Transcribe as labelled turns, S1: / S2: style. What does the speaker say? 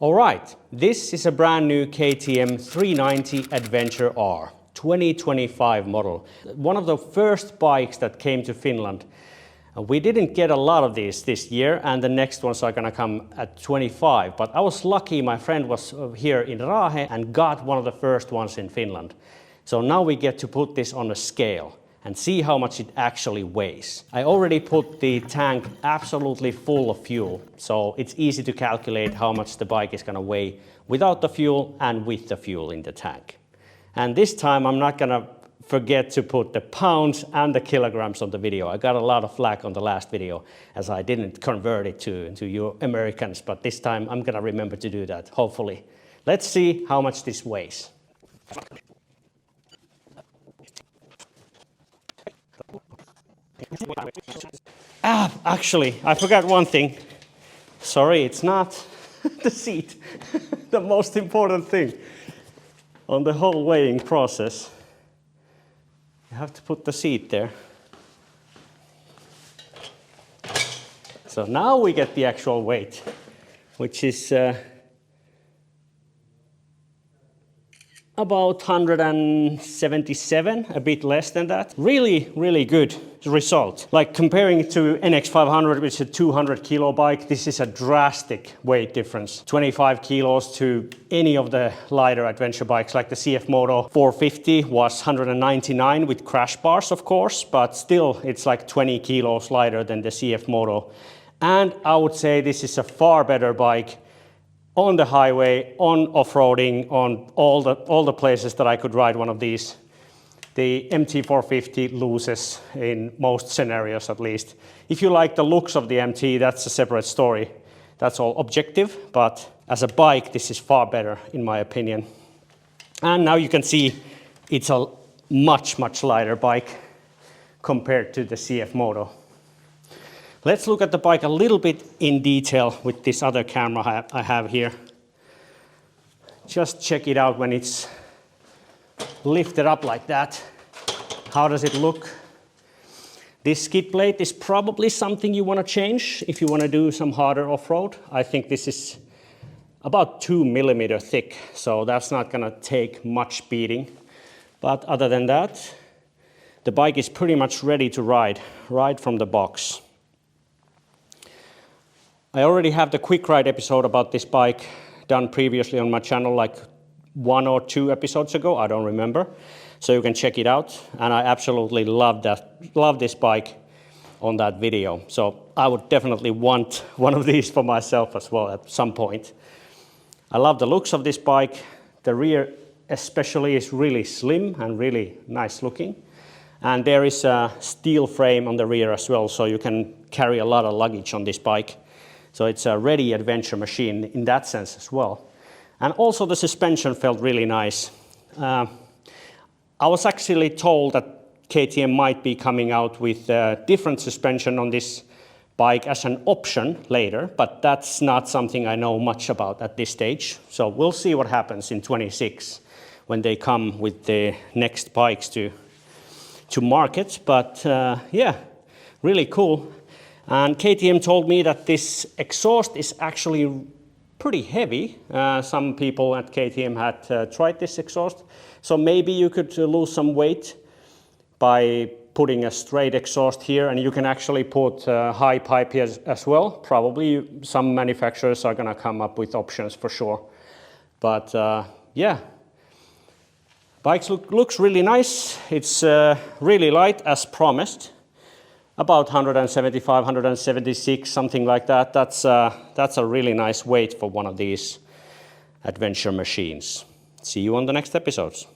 S1: Alright, this is a brand new KTM 390 Adventure R, 2025 model. One of the first bikes that came to Finland. We didn't get a lot of these this year, and the next ones are gonna come at 25, but I was lucky, my friend was here in Raahe and got one of the first ones in Finland. So now we get to put this on a scale and see how much it actually weighs. I already put the tank absolutely full of fuel, so it's easy to calculate how much the bike is gonna weigh without the fuel and with the fuel in the tank. And this time I'm not gonna forget to put the pounds and the kilograms on the video. I got a lot of flack on the last video as I didn't convert it to you Americans, but this time I'm gonna remember to do that, hopefully. Let's see how much this weighs. Actually, I forgot one thing. Sorry, it's not the seat. The most important thing on the whole weighing process. You have to put the seat there. So now we get the actual weight, which is about 177, a bit less than that. Really, really good result. Like comparing it to NX500, which is a 200 kilo bike, this is a drastic weight difference. 25 kilos to any of the lighter adventure bikes, like the CF Moto 450 was 199 with crash bars, of course, but still it's like 20 kilos lighter than the CF Moto. And I would say this is a far better bike on the highway, on off-roading, on all the places that I could ride one of these. The MT450 loses in most scenarios, at least. If you like the looks of the MT, that's a separate story. That's all objective, but as a bike, this is far better, in my opinion. And now you can see it's a much, much lighter bike compared to the CF Moto. Let's look at the bike a little bit in detail with this other camera I have here. Just check it out when it's lifted up like that. How does it look? This skid plate is probably something you want to change if you want to do some harder off-road. I think this is about 2 millimeter thick, so that's not going to take much beating. But other than that, the bike is pretty much ready to ride right from the box. I already have the quick ride episode about this bike done previously on my channel, like 1 or 2 episodes ago, I don't remember. So you can check it out. And I absolutely love this bike on that video. So I would definitely want one of these for myself as well at some point. I love the looks of this bike. The rear especially is really slim and really nice looking. And there is a steel frame on the rear as well, so you can carry a lot of luggage on this bike. So it's a ready adventure machine in that sense as well. And also the suspension felt really nice. I was actually told that KTM might be coming out with different suspension on this bike as an option later, but that's not something I know much about at this stage. So we'll see what happens in 26 when they come with the next bikes to market. But yeah, really cool. And KTM told me that this exhaust is actually pretty heavy. Some people at KTM had tried this exhaust. So maybe you could lose some weight by putting a straight exhaust here, and you can actually put high pipe here as well. Probably some manufacturers are gonna come up with options for sure. But yeah, bike looks really nice. It's really light as promised. About 175, 176, something like that. That's a really nice weight for one of these adventure machines. See you on the next episodes.